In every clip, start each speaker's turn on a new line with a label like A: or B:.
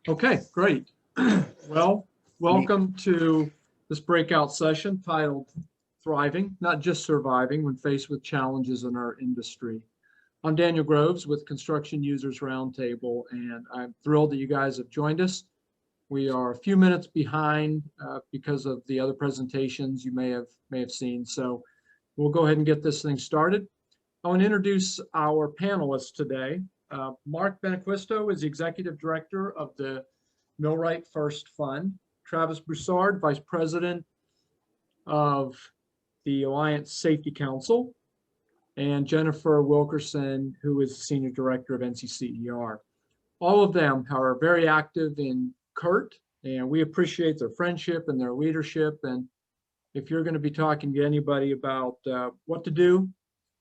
A: Okay, great. Well, welcome to this breakout session titled Thriving, Not Just Surviving When Faced with Challenges in Our Industry. I'm Daniel Groves with Construction Users Roundtable, and I'm thrilled that you guys have joined us. We are a few minutes behind because of the other presentations you may have seen. So we'll go ahead and get this thing started. I want to introduce our panelists today. Mark Benacquisto is the Executive Director of the Millwright First Fund. Travis Broussard, Vice President of the Alliance Safety Council. And Jennifer Wilkerson, who is Senior Director of NCCER. All of them are very active in CERT, and we appreciate their friendship and their leadership. And if you're going to be talking to anybody about what to do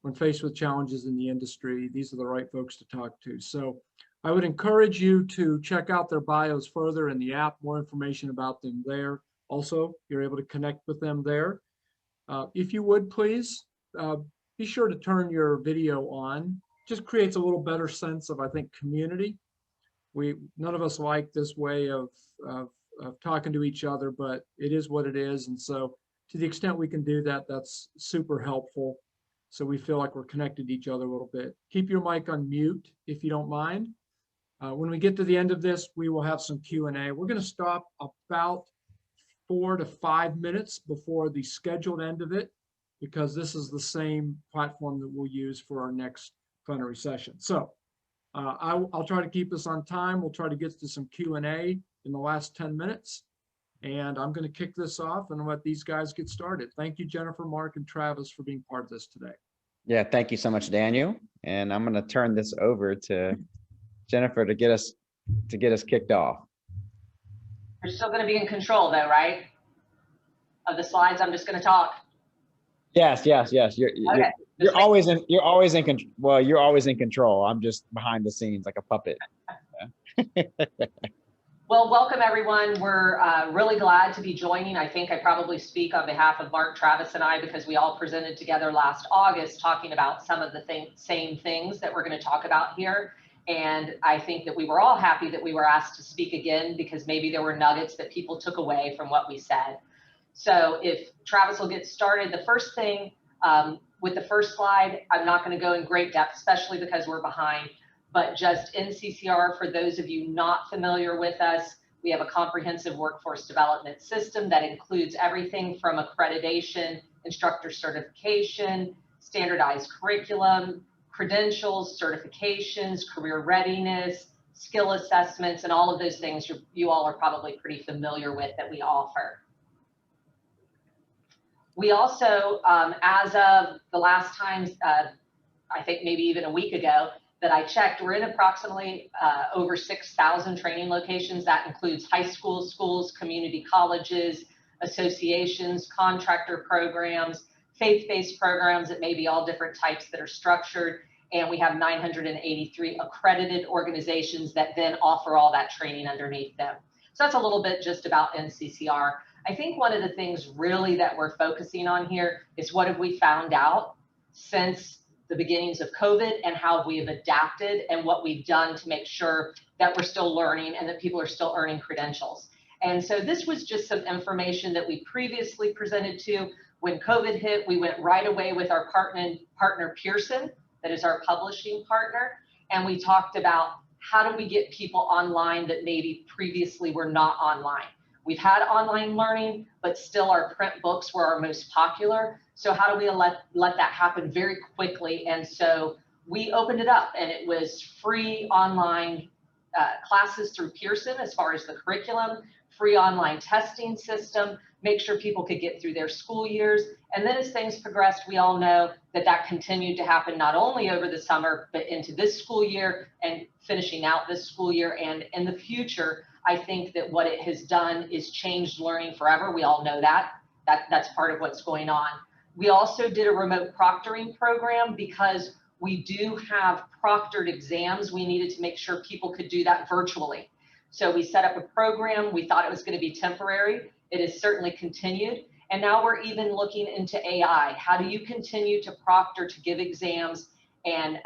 A: when faced with challenges in the industry, these are the right folks to talk to. So I would encourage you to check out their bios further in the app, more information about them there. Also, you're able to connect with them there. If you would, please, be sure to turn your video on. Just creates a little better sense of, I think, community. None of us like this way of talking to each other, but it is what it is. And so to the extent we can do that, that's super helpful. So we feel like we're connected to each other a little bit. Keep your mic on mute if you don't mind. When we get to the end of this, we will have some Q&A. We're going to stop about 4 to 5 minutes before the scheduled end of it, because this is the same platform that we'll use for our next plenary session. So I'll try to keep us on time. We'll try to get to some Q&A in the last 10 minutes. And I'm going to kick this off and let these guys get started. Thank you, Jennifer, Mark, and Travis for being part of this today.
B: Yeah, thank you so much, Daniel. And I'm going to turn this over to Jennifer to get us kicked off.
C: You're still going to be in control, though, right? Of the slides, I'm just going to talk.
B: Yes. You're always in control. Well, you're always in control. I'm just behind the scenes like a puppet.
C: Well, welcome everyone. We're really glad to be joining. I think I probably speak on behalf of Mark, Travis, and I, because we all presented together last August talking about some of the same things that we're going to talk about here. And I think that we were all happy that we were asked to speak again, because maybe there were nuggets that people took away from what we said. So if Travis will get started, the first thing with the first slide, I'm not going to go in great depth, especially because we're behind. But just NCCER, for those of you not familiar with us, we have a comprehensive workforce development system that includes everything from accreditation, instructor certification, standardized curriculum, credentials, certifications, career readiness, skill assessments, and all of those things you all are probably pretty familiar with that we offer. We also, as of the last time, I think maybe even a week ago, that I checked, we're in approximately over 6,000 training locations. That includes high schools, schools, community colleges, associations, contractor programs, faith-based programs that may be all different types that are structured. And we have 983 accredited organizations that then offer all that training underneath them. So that's a little bit just about NCCER. I think one of the things really that we're focusing on here is what have we found out since the beginnings of COVID, and how we have adapted and what we've done to make sure that we're still learning and that people are still earning credentials. And so this was just some information that we previously presented to. When COVID hit, we went right away with our partner Pearson, that is our publishing partner. And we talked about how do we get people online that maybe previously were not online. We've had online learning, but still our print books were our most popular. So how do we let that happen very quickly? And so we opened it up, and it was free online classes through Pearson as far as the curriculum, free online testing system, make sure people could get through their school years. And then as things progressed, we all know that that continued to happen not only over the summer, but into this school year and finishing out this school year. And in the future, I think that what it has done is changed learning forever. We all know that's part of what's going on. We also did a remote proctoring program because we do have proctored exams. We needed to make sure people could do that virtually. So we set up a program. We thought it was going to be temporary. It has certainly continued. And now we're even looking into AI. How do you continue to proctor, to give exams, and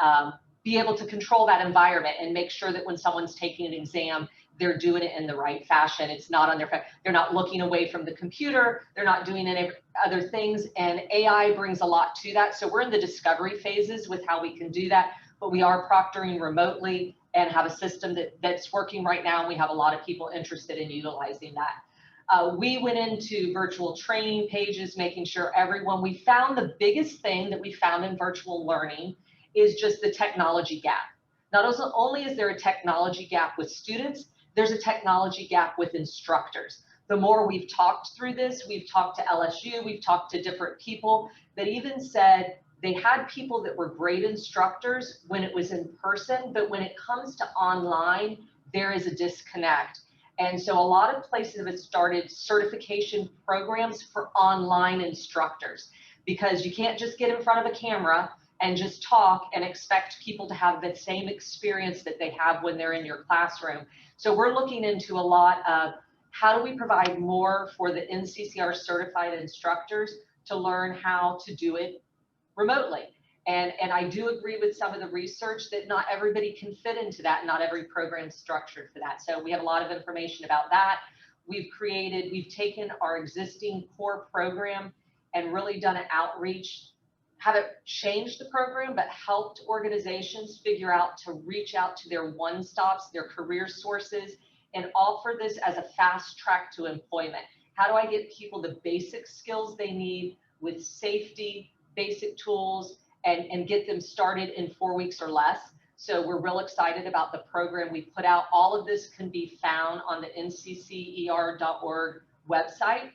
C: be able to control that environment and make sure that when someone's taking an exam, they're doing it in the right fashion. It's not on their phone. They're not looking away from the computer. They're not doing any other things. And AI brings a lot to that. So we're in the discovery phases with how we can do that, but we are proctoring remotely and have a system that's working right now. And we have a lot of people interested in utilizing that. We went into virtual training pages, making sure we found the biggest thing that we found in virtual learning is just the technology gap. Not only is there a technology gap with students, there's a technology gap with instructors. The more we've talked through this, we've talked to LSU, we've talked to different people that even said they had people that were great instructors when it was in person, but when it comes to online, there is a disconnect. And so a lot of places have started certification programs for online instructors, because you can't just get in front of a camera and just talk and expect people to have the same experience that they have when they're in your classroom. So we're looking into a lot of how do we provide more for the NCCER certified instructors to learn how to do it remotely. And I do agree with some of the research that not everybody can fit into that. Not every program is structured for that. So we have a lot of information about that. We've taken our existing core program and really done an outreach, haven't changed the program, but helped organizations figure out to reach out to their one-stops, their career sources, and offer this as a fast track to employment. How do I get people the basic skills they need with safety, basic tools, and get them started in 4 weeks or less? So we're real excited about the program we put out. All of this can be found on the nccer.org website.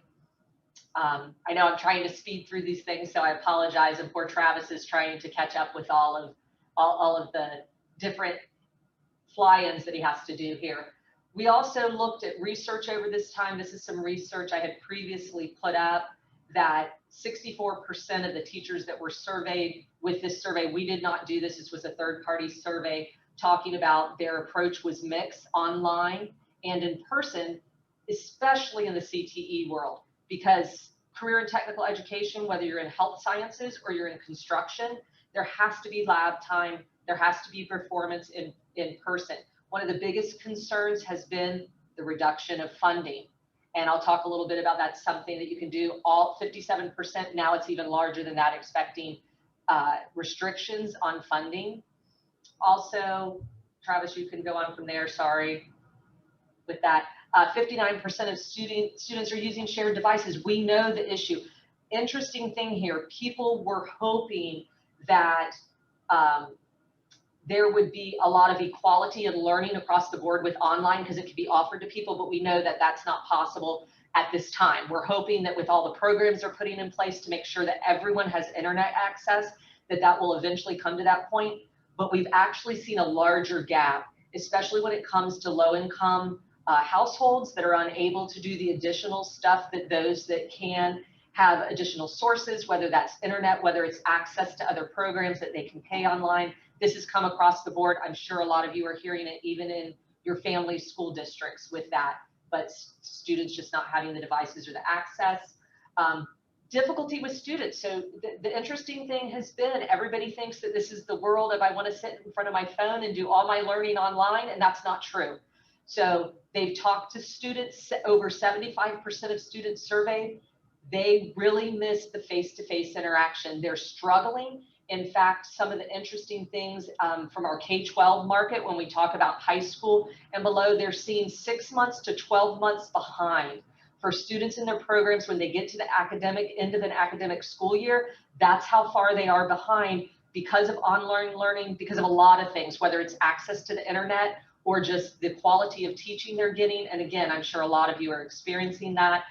C: I know I'm trying to speed through these things, so I apologize. And poor Travis is trying to catch up with all of the different fly-ins that he has to do here. We also looked at research over this time. This is some research I had previously put up that 64% of the teachers that were surveyed with this survey, we did not do this. This was a third-party survey talking about their approach was mixed online and in person, especially in the CTE world. Because career and technical education, whether you're in health sciences or you're in construction, there has to be lab time, there has to be performance in person. One of the biggest concerns has been the reduction of funding. And I'll talk a little bit about that, something that you can do. All 57%, now it's even larger than that, expecting restrictions on funding. Also, Travis, you can go on from there, sorry, with that. 59% of students are using shared devices. We know the issue. Interesting thing here, people were hoping that there would be a lot of equality in learning across the board with online because it could be offered to people, but we know that that's not possible at this time. We're hoping that with all the programs they're putting in place to make sure that everyone has internet access, that will eventually come to that point. But we've actually seen a larger gap, especially when it comes to low-income households that are unable to do the additional stuff that those that can have additional sources, whether that's internet, whether it's access to other programs that they can pay online. This has come across the board. I'm sure a lot of you are hearing it even in your family school districts with that, but students just not having the devices or the access. Difficulty with students. So the interesting thing has been everybody thinks that this is the world of I want to sit in front of my phone and do all my learning online, and that's not true. So they've talked to students, over 75% of students surveyed, they really miss the face-to-face interaction. They're struggling. In fact, some of the interesting things from our K-12 market, when we talk about high school and below, they're seeing 6 months to 12 months behind for students in their programs when they get to the academic end of an academic school year. That's how far they are behind because of online learning, because of a lot of things, whether it's access to the internet or just the quality of teaching they're getting. And again, I'm sure a lot of you are experiencing that.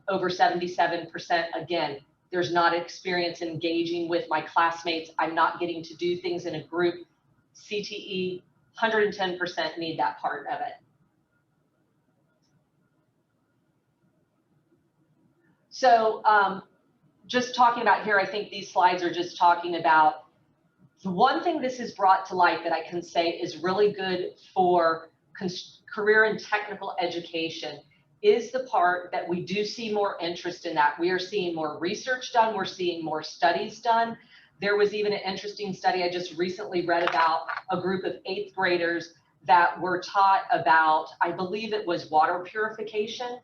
C: Over 77%, again, there's not experience engaging with my classmates. I'm not getting to do things in a group. CTE, 110% need that part of it. So just talking about here, I think these slides are just talking about the one thing this has brought to light that I can say is really good for career and technical education is the part that we do see more interest in that. We are seeing more research done. We're seeing more studies done. There was even an interesting study I just recently read about a group of 8th graders that were taught about, I believe it was water purification.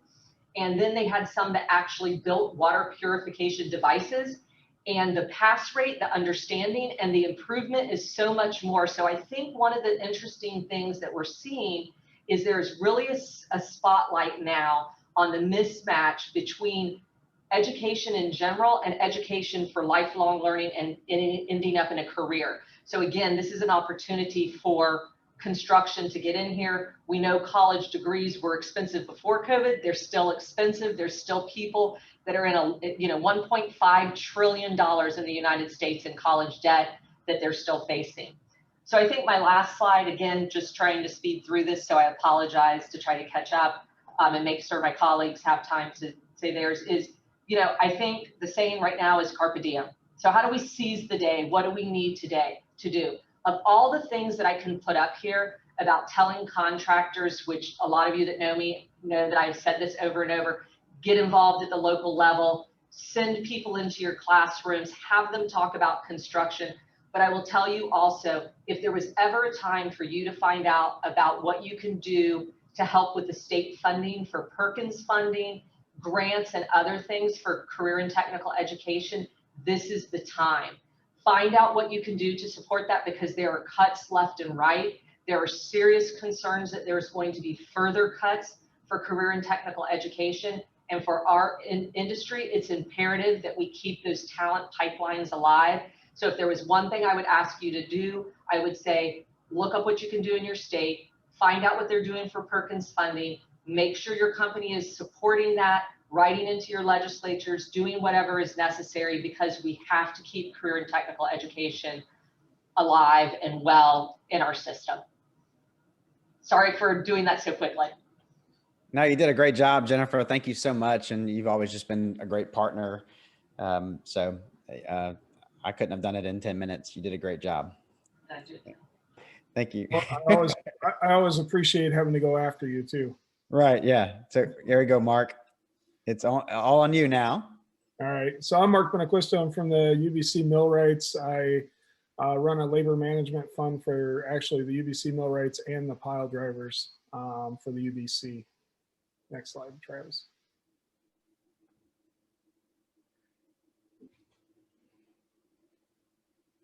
C: And then they had some that actually built water purification devices. And the pass rate, the understanding, and the improvement is so much more. So I think one of the interesting things that we're seeing is there's really a spotlight now on the mismatch between education in general and education for lifelong learning and ending up in a career. So again, this is an opportunity for construction to get in here. We know college degrees were expensive before COVID. They're still expensive. There's still people that are in $1.5 trillion in the United States in college debt that they're still facing. So I think my last slide, again, just trying to speed through this, so I apologize to try to catch up and make sure my colleagues have time to say theirs, is, I think the saying right now is carpe diem. So how do we seize the day? What do we need today to do? Of all the things that I can put up here about telling contractors, which a lot of you that know me know that I've said this over and over, get involved at the local level, send people into your classrooms, have them talk about construction. But I will tell you also, if there was ever a time for you to find out about what you can do to help with the state funding for Perkins funding, grants, and other things for career and technical education, this is the time. Find out what you can do to support that, because there are cuts left and right. There are serious concerns that there's going to be further cuts for career and technical education. And for our industry, it's imperative that we keep those talent pipelines alive. So if there was one thing I would ask you to do, I would say, look up what you can do in your state, find out what they're doing for Perkins funding, make sure your company is supporting that, writing into your legislatures, doing whatever is necessary, because we have to keep career and technical education alive and well in our system. Sorry for doing that so quickly.
B: No, you did a great job, Jennifer. Thank you so much. And you've always just been a great partner. I couldn't have done it in 10 minutes. You did a great job. Thank you.
D: Well, I always appreciate having to go after you too.
B: Right. Yeah. So there we go, Mark. It's all on you now.
D: All right. So I'm Mark Benacquisto. I'm from the UBC Millwrights. I run a labor management fund for actually the UBC Millwrights and the pile drivers for the UBC. Next slide, Travis.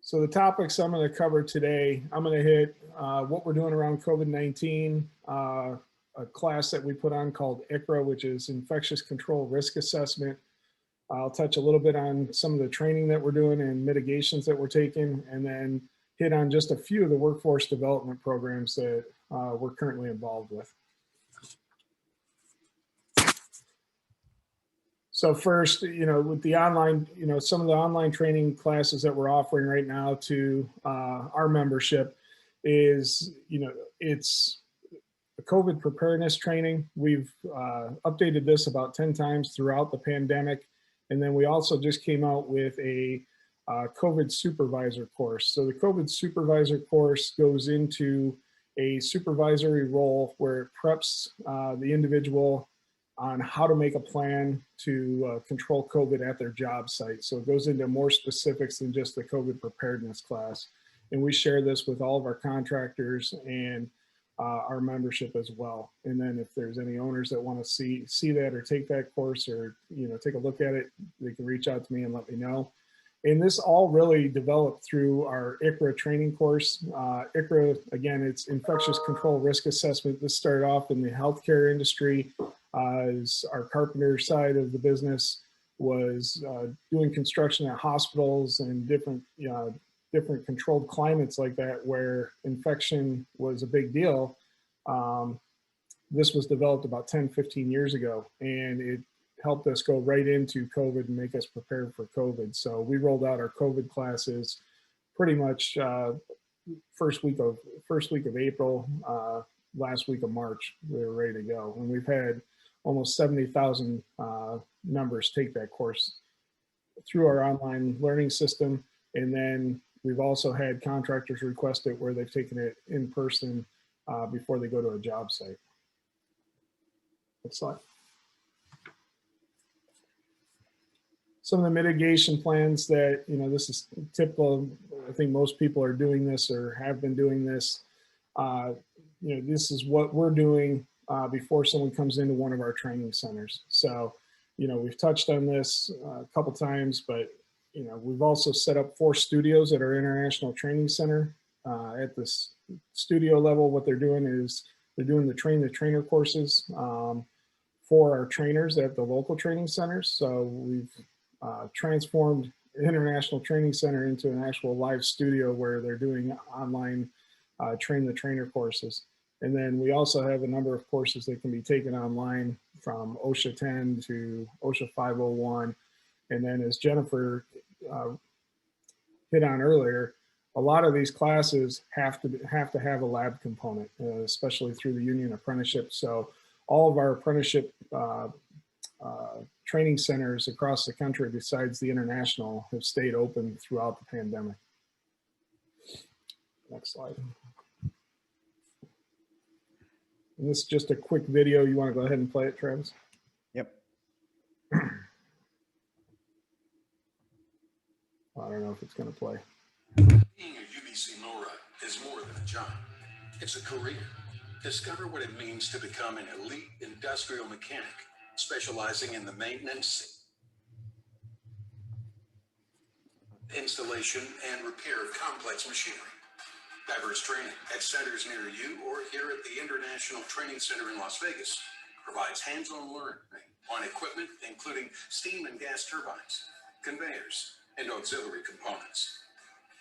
D: So the topics I'm going to cover today, I'm going to hit what we're doing around COVID-19, a class that we put on called ICRA, which is Infectious Control Risk Assessment. I'll touch a little bit on some of the training that we're doing and mitigations that we're taking, and then hit on just a few of the workforce development programs that we're currently involved with. So first, with the online, some of the online training classes that we're offering right now to our membership is, it's a COVID preparedness training. We've updated this about 10 times throughout the pandemic. And then we also just came out with a COVID supervisor course. So the COVID supervisor course goes into a supervisory role where it preps the individual on how to make a plan to control COVID at their job site. So it goes into more specifics than just the COVID preparedness class. And we share this with all of our contractors and our membership as well. And then if there's any owners that want to see that or take that course or, take a look at it, they can reach out to me and let me know. And this all really developed through our ICRA training course. ICRA, again, it's Infectious Control Risk Assessment. This started off in the healthcare industry. As our carpenter side of the business was doing construction at hospitals and different controlled climates like that where infection was a big deal. This was developed about 10, 15 years ago, and it helped us go right into COVID and make us prepared for COVID. So we rolled out our COVID classes pretty much first week of April, last week of March, we were ready to go. And we've had almost 70,000 members take that course through our online learning system. And then we've also had contractors request it where they've taken it in person before they go to a job site. Next slide. Some of the mitigation plans that, this is typical. I think most people are doing this or have been doing this. you know, this is what we're doing before someone comes into one of our training centers. So, you know, we've touched on this a couple times, but, you know, we've also set up 4 studios at our International Training Center. At this studio level, what they're doing is they're doing the train the trainer courses for our trainers at the local training centers. So we've transformed International Training Center into an actual live studio where they're doing online train the trainer courses. And then we also have a number of courses that can be taken online, from OSHA 10 to OSHA 501. And then, as Jennifer hit on earlier, a lot of these classes have to have a lab component, especially through the union apprenticeship. So all of our apprenticeship training centers across the country, besides the international, have stayed open throughout the pandemic. Next slide. And this is just a quick video. You want to go ahead and play it, Travis?
B: Yep.
D: I don't know if it's going to play.
E: Being a UBC millwright is more than a job. It's a career. Discover what it means to become an elite industrial mechanic, specializing in the maintenance, installation, and repair of complex machinery. Diverse training at centers near you or here at the International Training Center in Las Vegas provides hands-on learning on equipment including steam and gas turbines, conveyors, and auxiliary components.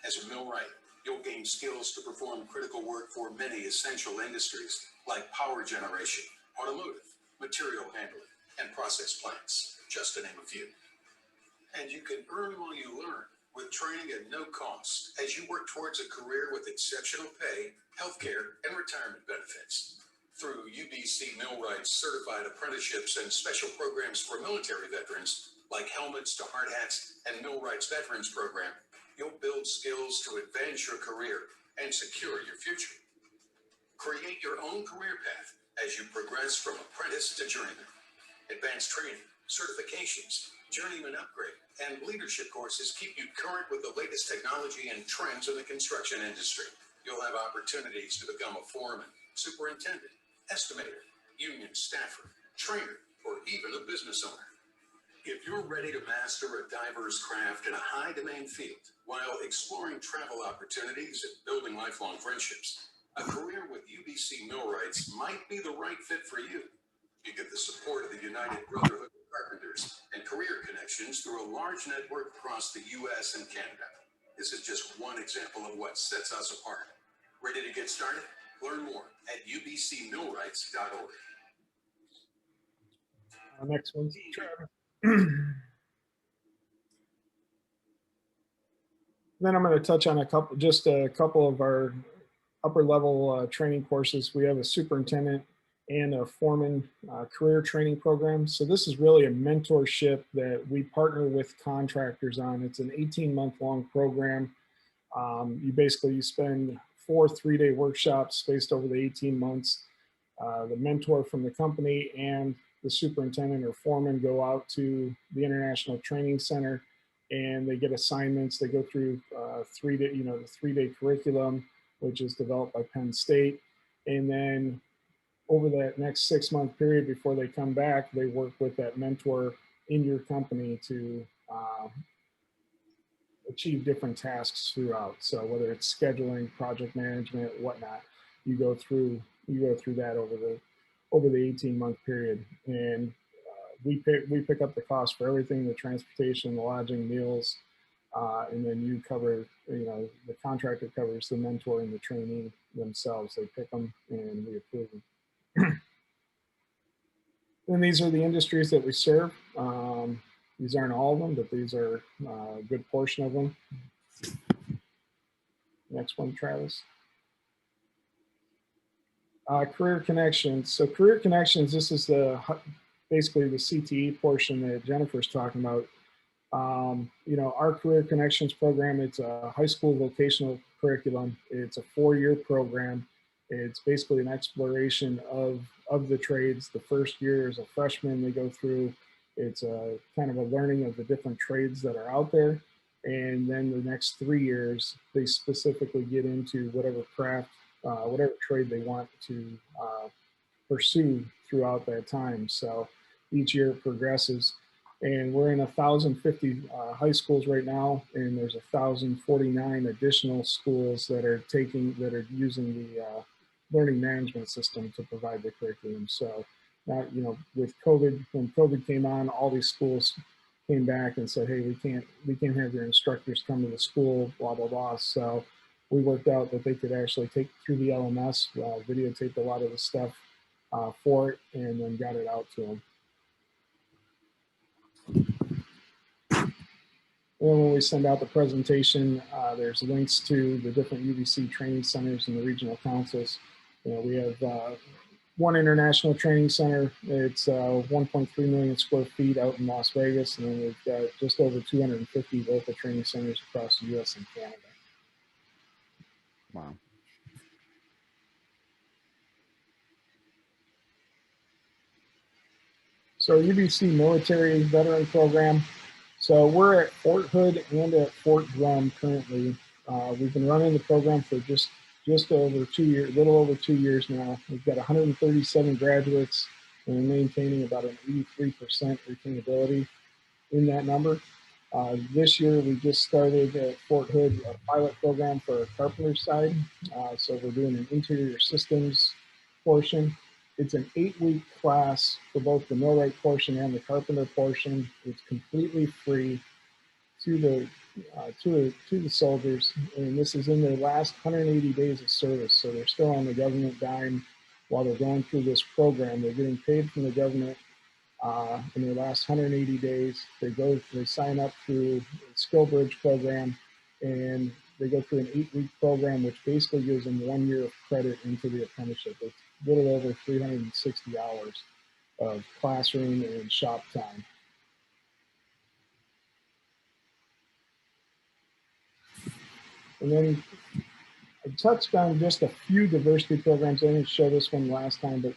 E: As a millwright, you'll gain skills to perform critical work for many essential industries like power generation, automotive, material handling, and process plants, just to name a few. And you can earn while you learn, with training at no cost as you work towards a career with exceptional pay, healthcare, and retirement benefits. Through UBC Millwrights certified apprenticeships and special programs for military veterans, like helmets to hard hats and Millwrights Veterans Program, you'll build skills to advance your career and secure your future. Create your own career path as you progress from apprentice to journeyman. Advanced training, certifications, journeyman upgrade, and leadership courses keep you current with the latest technology and trends in the construction industry. You'll have opportunities to become a foreman, superintendent, estimator, union staffer, trainer, or even a business owner. If you're ready to master a diverse craft in a high-demand field while exploring travel opportunities and building lifelong friendships, a career with UBC Millwrights might be the right fit for you. You get the support of the United Brotherhood of Carpenters and career connections through a large network across the U.S. and Canada. This is just one example of what sets us apart. Ready to get started? Learn more at ubcmillwrights.org.
D: Next one, Travis. Then I'm going to touch on a couple of our upper level training courses. We have a superintendent and a foreman career training program. So this is really a mentorship that we partner with contractors on. It's an 18-month long program. You spend 4 3-day workshops spaced over the 18 months. The mentor from the company and the superintendent or foreman go out to the International Training Center and they get assignments. They go through the 3-day curriculum, which is developed by Penn State. And then over that next 6-month period before they come back, they work with that mentor in your company to achieve different tasks throughout. So whether it's scheduling, project management, whatnot, you go through that over the 18-month period. And we pick up the cost for everything: the transportation, the lodging, meals, and then you cover, the contractor covers the mentor and the trainee themselves. They pick them and we approve them. And these are the industries that we serve. These aren't all of them, but these are a good portion of them. Next one, Travis. Career Connections. So Career Connections, this is basically the CTE portion that Jennifer's talking about. Our Career Connections program, it's a high school vocational curriculum. It's a 4-year program. It's basically an exploration of the trades. The first year is a freshman they go through. It's a kind of a learning of the different trades that are out there. And then the next 3 years, they specifically get into whatever craft whatever trade they want to pursue throughout that time. So each year it progresses. And we're in 1,050 high schools right now, and there's 1,049 additional schools that are using the learning management system to provide the curriculum. So now, with COVID, when COVID came on, all these schools came back and said, hey, we can't have your instructors come to the school, blah, blah, blah. So we worked out that they could actually take through the LMS, videotape a lot of the stuff for it, and then got it out to them. And then when we send out the presentation, there's links to the different UVC training centers and the regional councils. We have one international training center. It's 1.3 million square feet out in Las Vegas, and then we've got just over 250 local training centers across the U.S. and Canada.
B: Wow.
D: So UVC military veteran program. So we're at Fort Hood and at Fort Drum currently. We've been running the program for just over 2 years, a little over 2 years now. We've got 137 graduates, and we're maintaining about an 83% retainability in that number. This year, we just started at Fort Hood a pilot program for our carpenter side. So we're doing an interior systems portion. It's an 8-week class for both the millwright portion and the carpenter portion. It's completely free to the soldiers, and this is in their last 180 days of service. So they're still on the government dime while they're going through this program. They're getting paid from the government in their last 180 days. They sign up through the Skill Bridge program, and they go through an 8-week program, which basically gives them 1 year of credit into the apprenticeship. It's a little over 360 hours of classroom and shop time. And then I touched on just a few diversity programs. I didn't show this one last time, but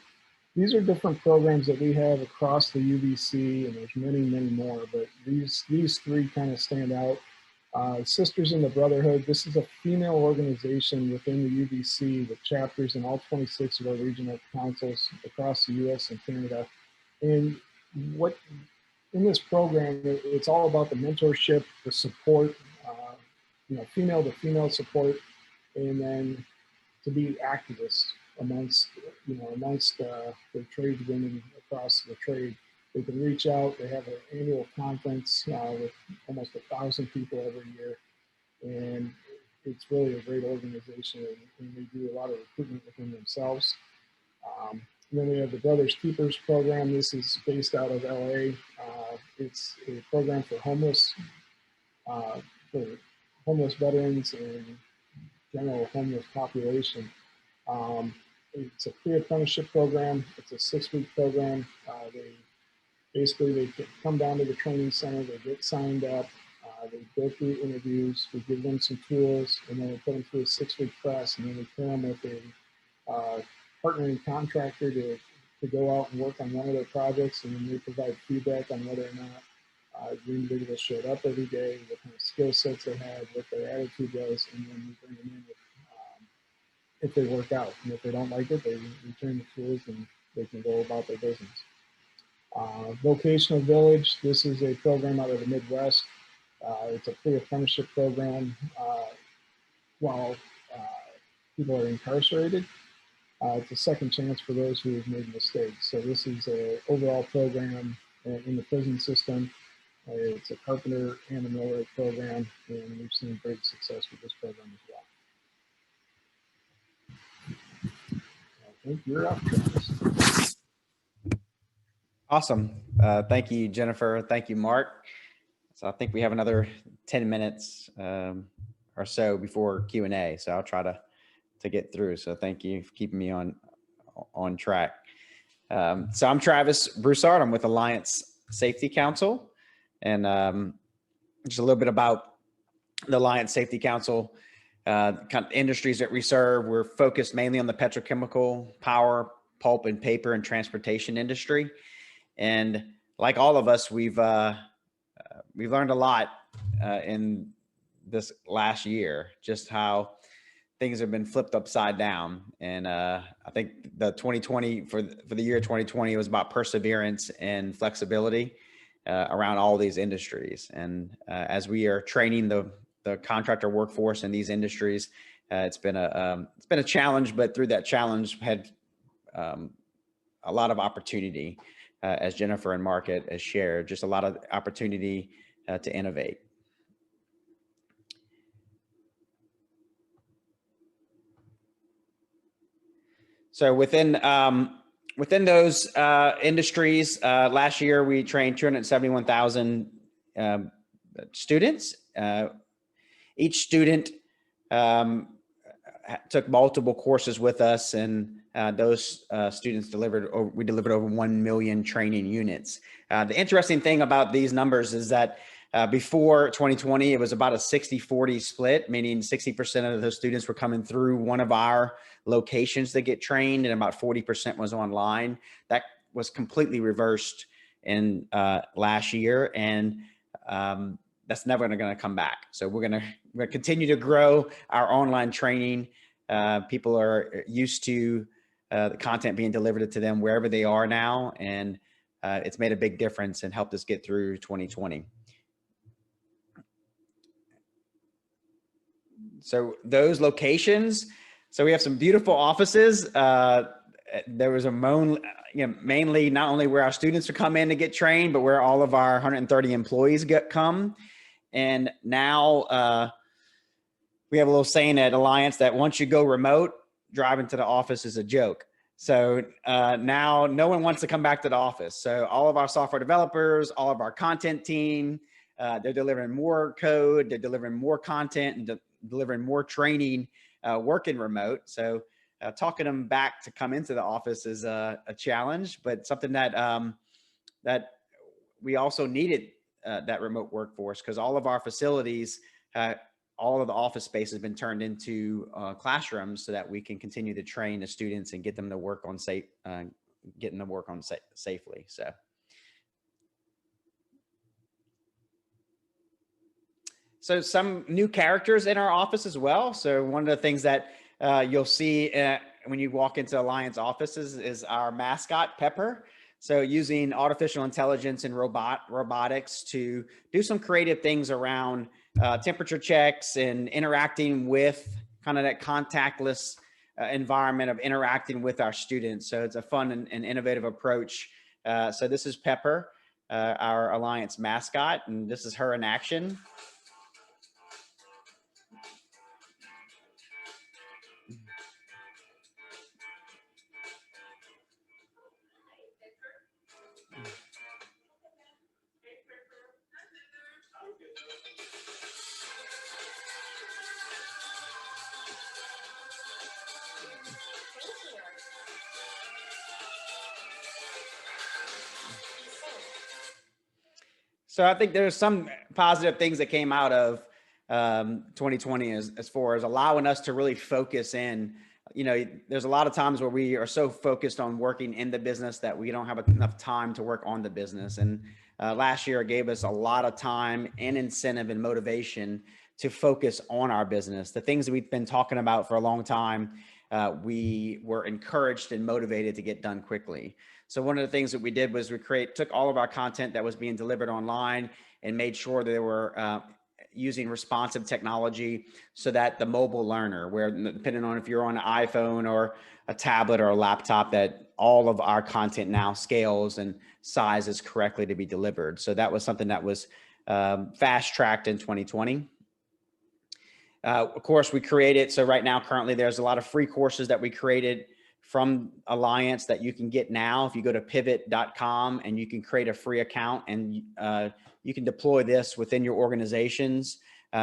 D: these are different programs that we have across the UVC, and there's many, many more, but these three kind of stand out. Sisters in the Brotherhood. This is a female organization within the UVC with chapters in all 26 of our regional councils across the US and Canada. And what in this program, it's all about the mentorship, the support, female to female support, and then to be activists amongst the tradeswomen across the trade. They can reach out. They have an annual conference with almost 1,000 people every year, and it's really a great organization, and they do a lot of recruitment within themselves. And then we have the Brothers Keepers program. This is based out of LA. It's a program for homeless veterans and general homeless population. It's a pre-apprenticeship program. It's a 6-week program. They come down to the training center, they get signed up, they go through interviews, we give them some tools, and then we put them through a 6-week class, and then we pair them with a partnering contractor to go out and work on one of their projects, and then they provide feedback on whether or not the individual showed up every day, what kind of skill sets they had, what their attitude was, and then we bring them in if they work out. And if they don't like it, they return the tools and they can go about their business. Vocational Village, this is a program out of the Midwest. It's a pre-apprenticeship program while people are incarcerated. It's a second chance for those who have made mistakes. So this is an overall program in the prison system. It's a carpenter and a millwright program, and we've seen great success with this program as well. I think you're up, Travis.
B: Awesome. Thank you, Jennifer. Thank you, Mark. So I think we have another 10 minutes or so before Q&A. So I'll try to get through. So thank you for keeping me on track. So I'm Travis Broussard. I'm with Alliance Safety Council. And just a little bit about the Alliance Safety Council, kind of industries that we serve. We're focused mainly on the petrochemical, power, pulp and paper, and transportation industry. And like all of us, we've learned a lot in this last year, just how things have been flipped upside down. And I think the 2020 for the year 2020 was about perseverance and flexibility around all these industries. And as we are training the contractor workforce in these industries, it's been a challenge, but through that challenge had a lot of opportunity, as Jennifer and Mark has shared, just a lot of opportunity to innovate. So within those industries, last year we trained 271,000 students. Each student took multiple courses with us, and those students we delivered over 1 million training units. The interesting thing about these numbers is that before 2020, it was about a 60-40 split, meaning 60% of those students were coming through one of our locations to get trained, and about 40% was online. That was completely reversed in last year, and that's never going to come back. So we're going to continue to grow our online training. People are used to the content being delivered to them wherever they are now, and it's made a big difference and helped us get through 2020. So those locations, so we have some beautiful offices. There was mainly not only where our students would come in to get trained, but where all of our 130 employees come. And now we have a little saying at Alliance that once you go remote, driving to the office is a joke. So now no one wants to come back to the office. So all of our software developers, all of our content team, they're delivering more code, they're delivering more content, and delivering more training working remote. So talking them back to come into the office is a challenge, but something that that we also needed that remote workforce, because all of our facilities, all of the office space has been turned into classrooms so that we can continue to train the students and get them to work on safely. So some new characters in our office as well. So one of the things that you'll see when you walk into Alliance offices is our mascot, Pepper. So using artificial intelligence and robotics to do some creative things around temperature checks and interacting with kind of that contactless environment of interacting with our students. So it's a fun and innovative approach. So this is Pepper, our Alliance mascot, and this is her in action. So I think there's some positive things that came out of 2020 as far as allowing us to really focus in. You know, there's a lot of times where we are so focused on working in the business that we don't have enough time to work on the business. And last year it gave us a lot of time and incentive and motivation to focus on our business. The things that we've been talking about for a long time, we were encouraged and motivated to get done quickly. So one of the things that we did was we took all of our content that was being delivered online and made sure that they were using responsive technology so that the mobile learner, where depending on if you're on an iPhone or a tablet or a laptop, that all of our content now scales and sizes correctly to be delivered. So that was something that was fast tracked in 2020. Of course, we created, so right now, currently, there's a lot of free courses that we created from Alliance that you can get now. If you go to pivot.com and you can create a free account, and you can deploy this within your organizations.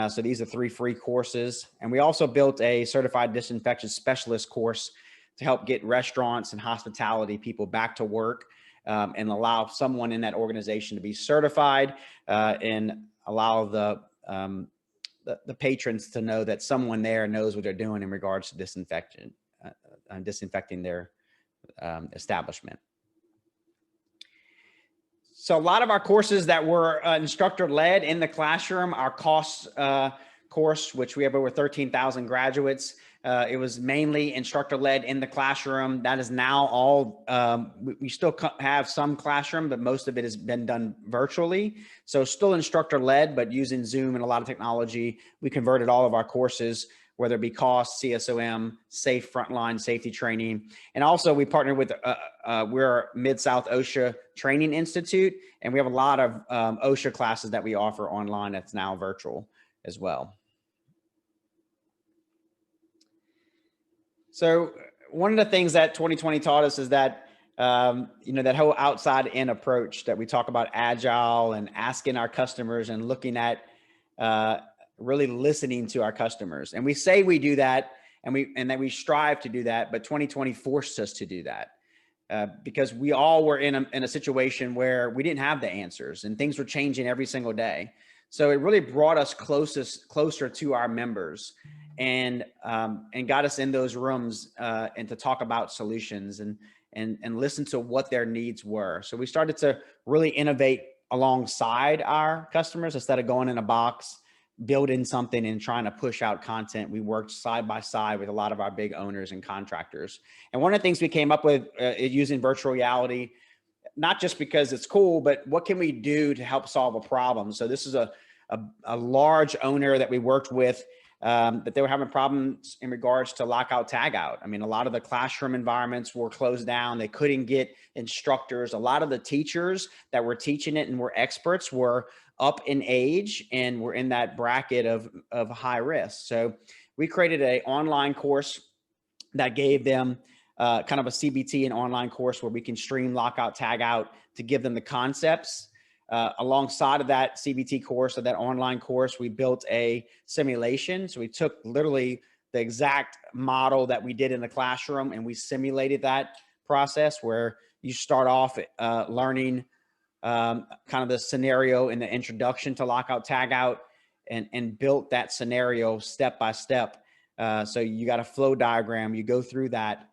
B: So these are 3 free courses. And we also built a certified disinfection specialist course to help get restaurants and hospitality people back to work, and allow someone in that organization to be certified, and allow the patrons to know that someone there knows what they're doing in regards to disinfecting their establishment. So a lot of our courses that were instructor led in the classroom, our course, which we have over 13,000 graduates, It was mainly instructor-led in the classroom. That is now all, we still have some classroom, but most of it has been done virtually. So still instructor-led, but using Zoom and a lot of technology. We converted all of our courses, whether it be cost, CSOM, safe frontline safety training. And also we partnered with, we're Mid-South OSHA Training Institute, and we have a lot of OSHA classes that we offer online that's now virtual as well. So one of the things that 2020 taught us is that, that whole outside in approach that we talk about, agile and asking our customers and looking at really listening to our customers. And we say we do that and that we strive to do that, but 2020 forced us to do that because we all were in a situation where we didn't have the answers and things were changing every single day. So it really brought us closer to our members and got us in those rooms and to talk about solutions and listen to what their needs were. So we started to really innovate alongside our customers instead of going in a box, building something and trying to push out content. We worked side by side with a lot of our big owners and contractors. And one of the things we came up with is using virtual reality, not just because it's cool, but what can we do to help solve a problem? So this is a large owner that we worked with, that they were having problems in regards to lockout tagout. I mean, a lot of the classroom environments were closed down. They couldn't get instructors. A lot of the teachers that were teaching it and were experts were up in age and were in that bracket of high risk. So we created an online course that gave them kind of a CBT and online course where we can stream lockout tagout to give them the concepts. Alongside of that CBT course or that online course, we built a simulation. So we took literally the exact model that we did in the classroom and we simulated that process where you start off learning kind of the scenario in the introduction to lockout tagout and built that scenario step by step. So you got a flow diagram, you go through that.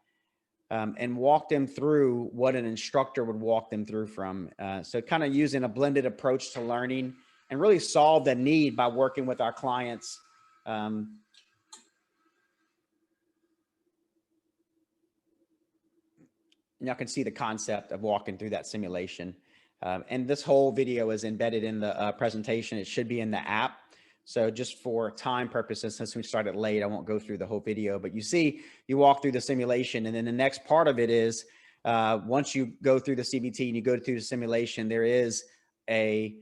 B: And walk them through what an instructor would walk them through from. So kind of using a blended approach to learning and really solve the need by working with our clients. Y'all can see the concept of walking through that simulation. And this whole video is embedded in the presentation. It should be in the app. So just for time purposes, since we started late, I won't go through the whole video, but you see, you walk through the simulation. And then the next part of it is once you go through the CBT and you go through the simulation, there is a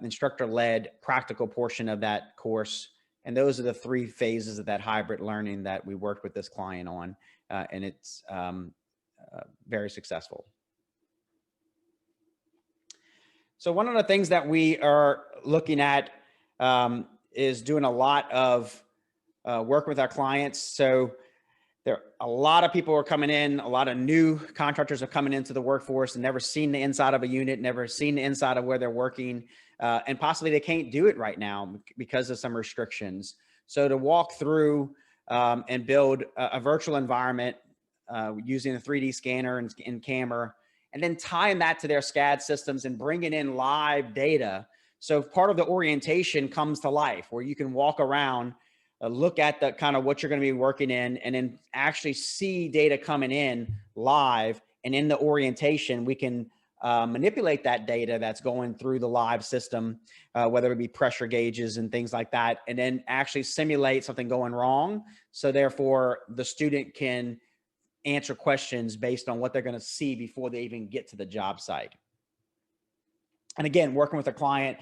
B: instructor-led practical portion of that course. And those are the 3 phases of that hybrid learning that we worked with this client on. And it's very successful. So one of the things that we are looking at is doing a lot of work with our clients. So a lot of people are coming in, a lot of new contractors are coming into the workforce and never seen the inside of a unit, never seen the inside of where they're working, and possibly they can't do it right now because of some restrictions. So to walk through and build a virtual environment using a 3D scanner and camera, and then tying that to their SCAD systems and bringing in live data. So part of the orientation comes to life where you can walk around, look at the kind of what you're going to be working in, and then actually see data coming in live. And in the orientation, we can manipulate that data that's going through the live system, whether it be pressure gauges and things like that, and then actually simulate something going wrong. So therefore, the student can answer questions based on what they're going to see before they even get to the job site. And again, working with a client,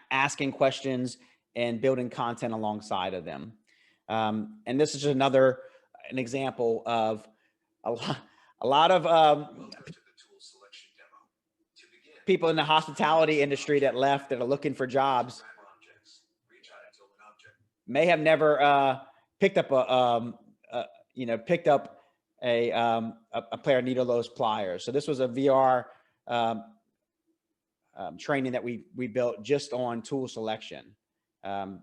B: asking questions and building content alongside of them. And this is just an example of a lot of people in the hospitality industry that left that are looking for jobs may have never picked up a pair of needle nose pliers. So this was a VR training that we built just on tool selection.
E: Please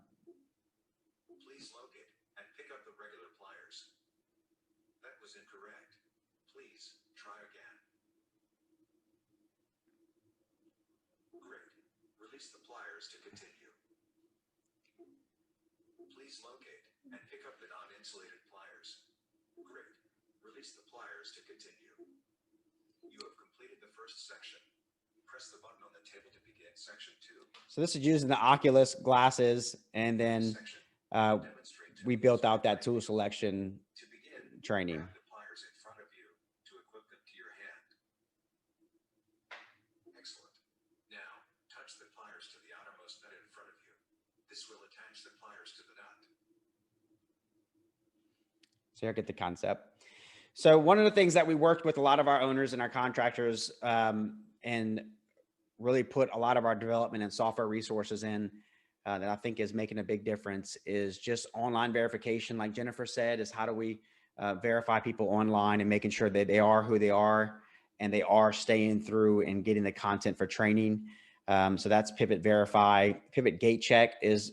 E: locate and pick up the regular pliers. That was incorrect. Please try again. Great. Release the pliers to continue. Please locate and pick up the non-insulated pliers.
F: Great. Release the pliers to continue. You have completed the first section. Press the button on the table to begin section 2.
B: So this is using the Oculus glasses, and then we built out that tool selection
F: To begin,
B: training.
F: grab the pliers in front of you to equip them to your hand. Excellent. Now, touch the pliers to the outermost nut in front of you. This will attach the pliers to the nut.
B: So I get the concept. So one of the things that we worked with a lot of our owners and our contractors and really put a lot of our development and software resources in that I think is making a big difference is just online verification. Like Jennifer said, is how do we verify people online and making sure that they are who they are and they are staying through and getting the content for training. So that's Pivot Verify. Pivot Gate Check is,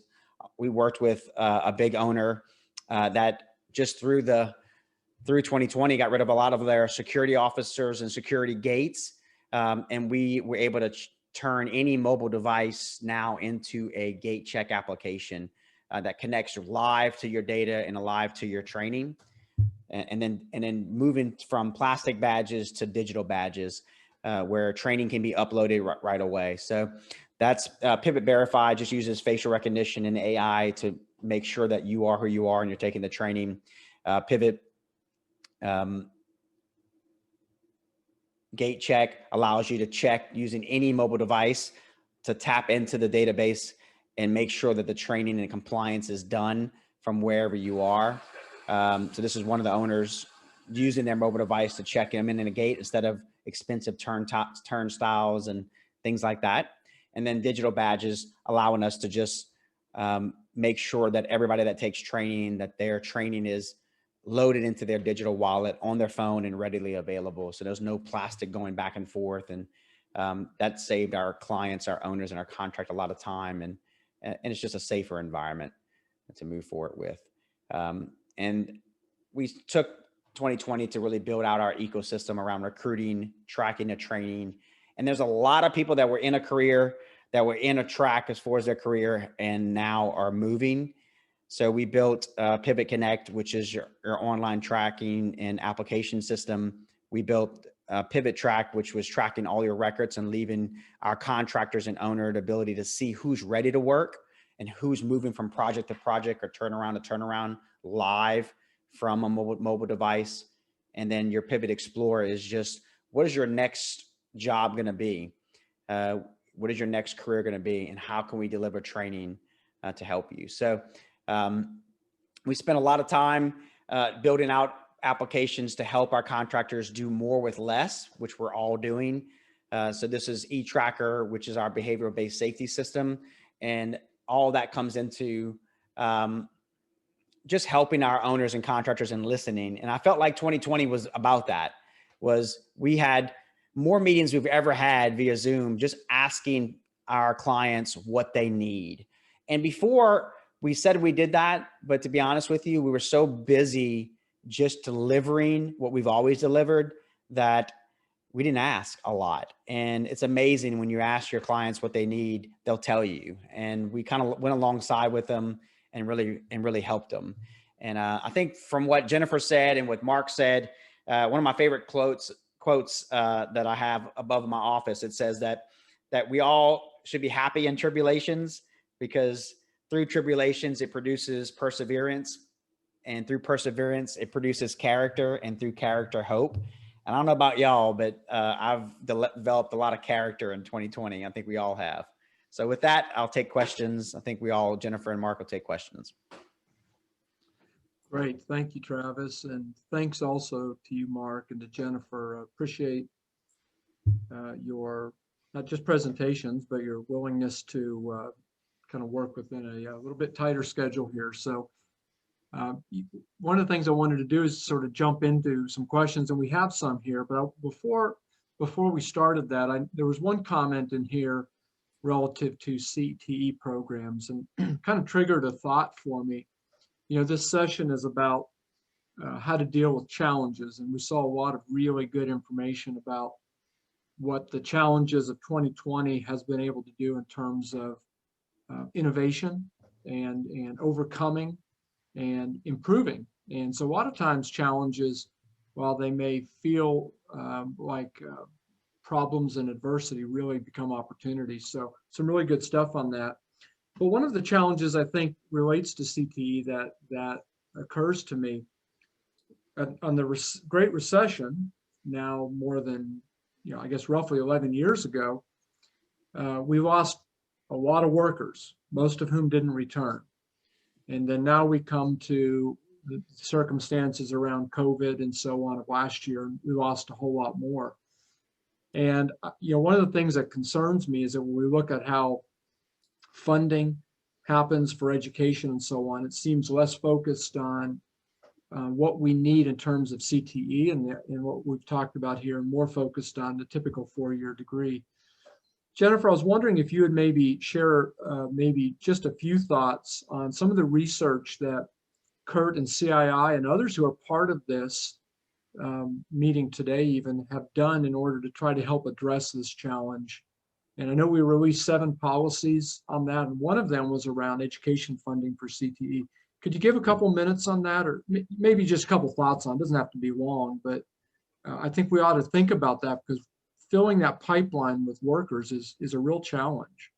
B: we worked with a big owner that just through 2020 got rid of a lot of their security officers and security gates. And we were able to turn any mobile device now into a gate check application that connects live to your data and live to your training. And then moving from plastic badges to digital badges where training can be uploaded right away. So that's Pivot Verify, just uses facial recognition and AI to make sure that you are who you are and you're taking the training. Pivot Gate Check allows you to check using any mobile device to tap into the database and make sure that the training and compliance is done from wherever you are. So this is one of the owners using their mobile device to check them in a gate instead of expensive turnstiles and things like that. And then digital badges allowing us to just make sure that everybody that takes training, that their training is loaded into their digital wallet on their phone and readily available. So there's no plastic going back and forth. And that saved our clients, our owners, and our contract a lot of time. And it's just a safer environment to move forward with. And we took 2020 to really build out our ecosystem around recruiting, tracking, and training. And there's a lot of people that were in a career, that were in a track as far as their career, and now are moving. So we built Pivot Connect, which is your online tracking and application system. We built Pivot Track, which was tracking all your records and leaving our contractors and owner the ability to see who's ready to work and who's moving from project to project or turnaround to turnaround live from a mobile device. And then your Pivot Explorer is just, what is your next job going to be? What is your next career going to be? And how can we deliver training to help you? So we spent a lot of time building out applications to help our contractors do more with less, which we're all doing. So this is eTracker, which is our behavioral-based safety system. And all that comes into just helping our owners and contractors and listening. And I felt like 2020 was about that. We had more meetings we've ever had via Zoom, just asking our clients what they need. And before we said we did that, but to be honest with you, we were so busy just delivering what we've always delivered that we didn't ask a lot. And it's amazing when you ask your clients what they need, they'll tell you. And we kind of went alongside with them and really helped them. And I think from what Jennifer said and what Mark said, one of my favorite quotes that I have above my office, it says that we all should be happy in tribulations, because through tribulations, it produces perseverance, and through perseverance, it produces character, and through character, hope. And I don't know about y'all, but I've developed a lot of character in 2020. I think we all have. So with that, I'll take questions. I think Jennifer and Mark will take questions.
A: Great. Thank you, Travis. And thanks also to you, Mark, and to Jennifer. I appreciate your, not just presentations, but your willingness to kind of work within a little bit tighter schedule here. So one of the things I wanted to do is sort of jump into some questions, and we have some here. But before we started that, there was one comment in here relative to CTE programs, and kind of triggered a thought for me. You know, this session is about how to deal with challenges, and we saw a lot of really good information about what the challenges of 2020 has been able to do in terms of innovation and overcoming and improving And so a lot of times challenges, while they may feel like problems and adversity, really become opportunities. So some really good stuff on that. But one of the challenges I think relates to CTE that occurs to me on the Great Recession, now more than, I guess roughly 11 years ago, we lost a lot of workers, most of whom didn't return. And then now we come to the circumstances around COVID and so on of last year, and we lost a whole lot more. And, one of the things that concerns me is that when we look at how funding happens for education and so on, it seems less focused on what we need in terms of CTE and what we've talked about here, and more focused on the typical 4-year degree. Jennifer, I was wondering if you would maybe share maybe just a few thoughts on some of the research that Kurt and CII and others who are part of this meeting today even have done in order to try to help address this challenge. And I know we released 7 policies on that, and one of them was around education funding for CTE. Could you give a couple minutes on that, or maybe just a couple thoughts on it? It doesn't have to be long, but I think we ought to think about that, because filling that pipeline with workers is a real challenge.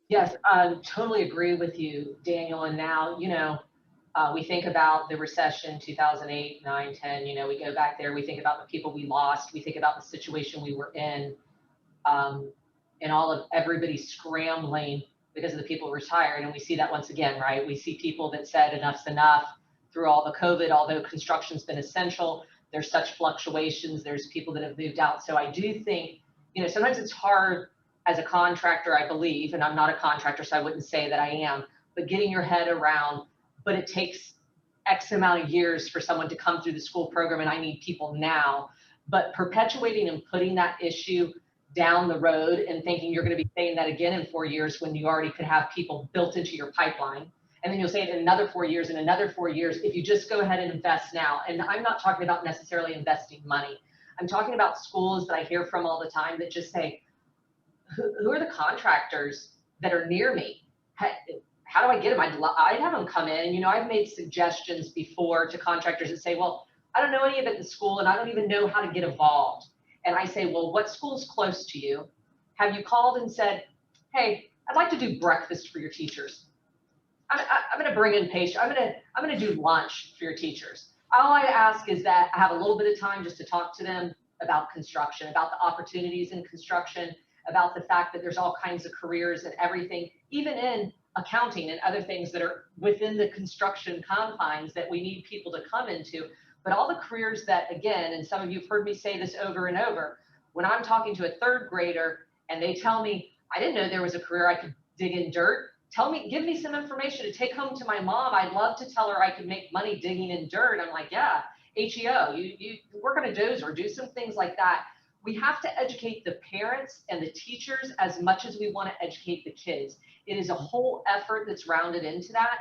C: Yes, I totally agree with you, Daniel. And now, we think about the recession, 2008, 9, 10, we go back there, we think about the people we lost, we think about the situation we were in, and all of everybody scrambling because of the people retired. And we see that once again, right? We see people that said enough's enough through all the COVID, although construction's been essential. There's such fluctuations. There's people that have moved out. So I do think, sometimes it's hard as a contractor, I believe, and I'm not a contractor, so I wouldn't say that I am, but getting your head around, but it takes X amount of years for someone to come through the school program, and I need people now. But perpetuating and putting that issue down the road and thinking you're going to be saying that again in 4 years when you already could have people built into your pipeline. And then you'll say it in another 4 years and another 4 years if you just go ahead and invest now. And I'm not talking about necessarily investing money. I'm talking about schools that I hear from all the time that just say, who are the contractors that are near me? How do I get them? I'd have them come in. And, I've made suggestions before to contractors that say, well, I don't know any of it in school and I don't even know how to get involved. And I say, well, what school's close to you? Have you called and said, hey, I'd like to do breakfast for your teachers. I'm going to bring in pastry. I'm going to do lunch for your teachers. All I ask is that I have a little bit of time just to talk to them about construction, about the opportunities in construction, about the fact that there's all kinds of careers and everything, even in accounting and other things that are within the construction confines that we need people to come into. But all the careers that, again, and some of you have heard me say this over and over, when I'm talking to a 3rd grader and they tell me, I didn't know there was a career I could dig in dirt. Give me some information to take home to my mom. I'd love to tell her I could make money digging in dirt. I'm like, yeah, HEO, you work on a dozer, do some things like that. We have to educate the parents and the teachers as much as we want to educate the kids. It is a whole effort that's rounded into that.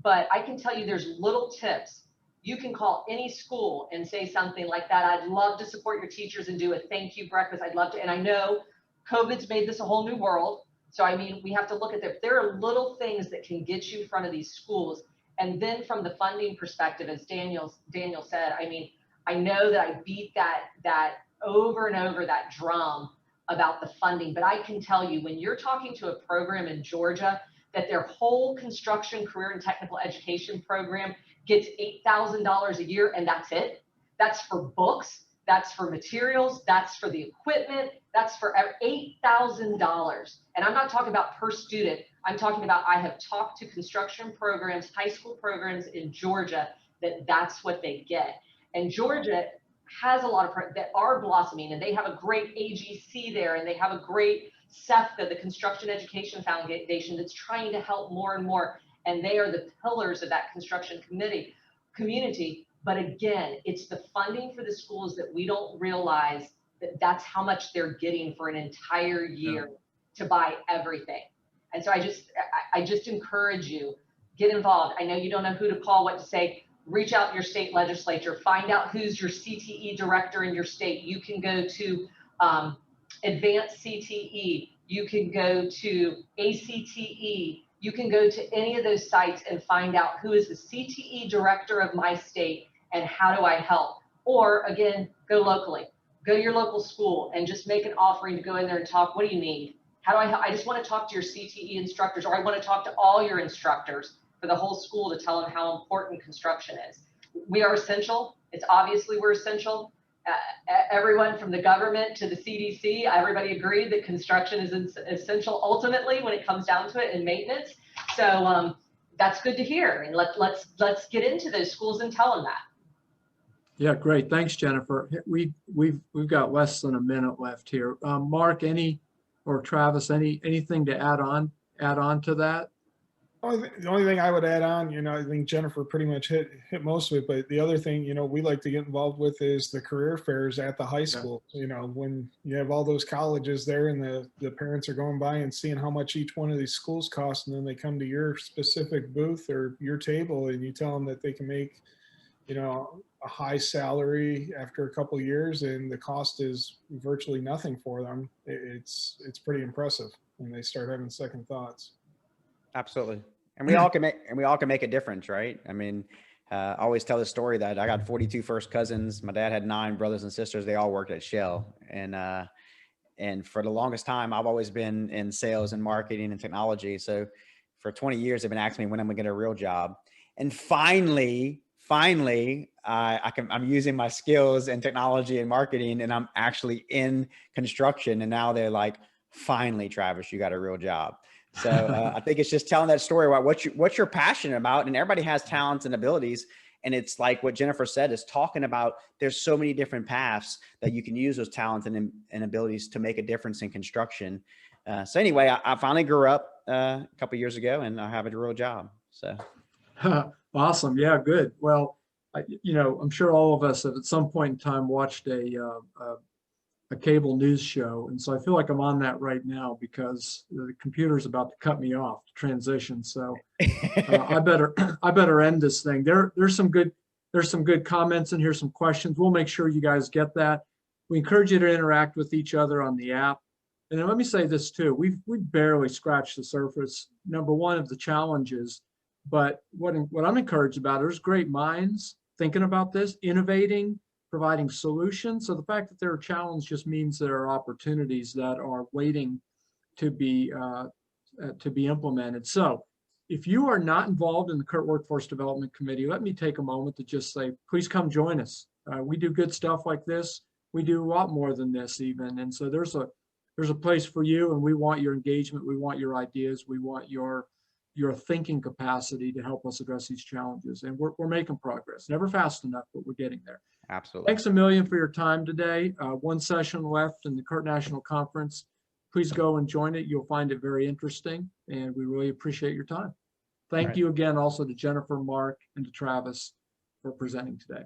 C: But I can tell you there's little tips. You can call any school and say something like that. I'd love to support your teachers and do a thank you breakfast. I'd love to. And I know COVID's made this a whole new world. So, we have to look at that. There are little things that can get you in front of these schools. And then from the funding perspective, as Daniel said, I know that I beat that over and over, that drum about the funding, but I can tell you when you're talking to a program in Georgia that their whole construction career and technical education program gets $8,000 a year, and that's it. That's for books, that's for materials, that's for the equipment, that's for $8,000. And I'm not talking about per student. I'm talking about, I have talked to construction programs, high school programs in Georgia, that's what they get. And Georgia has a lot of that are blossoming, and they have a great AGC there, and they have a great SEFCA, the Construction Education Foundation, that's trying to help more and more. And they are the pillars of that construction community. But again, it's the funding for the schools that we don't realize that's how much they're getting for an entire year to buy everything. And so I just encourage you, get involved. I know you don't know who to call, what to say. Reach out to your state legislature, find out who's your CTE director in your state. You can go to Advanced CTE, you can go to ACTE, You can go to any of those sites and find out who is the CTE director of my state and how do I help. Or again, go locally, go to your local school and just make an offering to go in there and talk. What do you need? How do I help? I just want to talk to your CTE instructors, or I want to talk to all your instructors for the whole school to tell them how important construction is. We are essential. It's obviously we're essential. Everyone from the government to the CDC, everybody agreed that construction is essential ultimately when it comes down to it, and maintenance. So that's good to hear. And let's get into those schools and tell them that.
A: Yeah, great. Thanks, Jennifer. We've got less than a minute left here. Mark, or Travis, anything to add on to that?
D: The only thing I would add on, I think Jennifer pretty much hit most of it, but the other thing, we like to get involved with is the career fairs at the high school. When you have all those colleges there and the parents are going by and seeing how much each one of these schools cost, and then they come to your specific booth or your table and you tell them that they can make, a high salary after a couple of years and the cost is virtually nothing for them. It's pretty impressive when they start having second thoughts.
B: Absolutely. And we all can make a difference, right? I mean, I always tell the story that I got 42 first cousins. My dad had 9 brothers and sisters. They all worked at Shell. And for the longest time, I've always been in sales and marketing and technology. So for 20 years, they've been asking me when I'm gonna get a real job. And finally, I'm using my skills in technology and marketing, and I'm actually in construction. And now they're like, finally, Travis, you got a real job. So I think it's just telling that story about what you're passionate about, and everybody has talents and abilities. And it's like what Jennifer said, is talking about there's so many different paths that you can use those talents and abilities to make a difference in construction. So anyway, I finally grew up a couple of years ago, and I have a real job. So
A: awesome. Yeah, good. Well, I'm sure all of us have at some point in time watched a cable news show. And so I feel like I'm on that right now because the computer's about to cut me off to transition. So I better end this thing. There's some good comments in here, some questions. We'll make sure you guys get that. We encourage you to interact with each other on the app. And then let me say this too, we've barely scratched the surface, number one, of the challenges, but what I'm encouraged about, there's great minds thinking about this, innovating, providing solutions. So the fact that there are challenges just means there are opportunities that are waiting to be implemented. So if you are not involved in the CERT Workforce Development Committee, let me take a moment to just say, please come join us. We do good stuff like this. We do a lot more than this even. And so there's a place for you, and we want your engagement. We want your ideas. We want your thinking capacity to help us address these challenges. And we're making progress. Never fast enough, but we're getting there.
B: absolutely.
A: Thanks a million for your time today. One session left in the CERT National Conference. Please go and join it. You'll find it very interesting, and we really appreciate your time. Thank you again also to Jennifer, Mark, and to Travis for presenting today.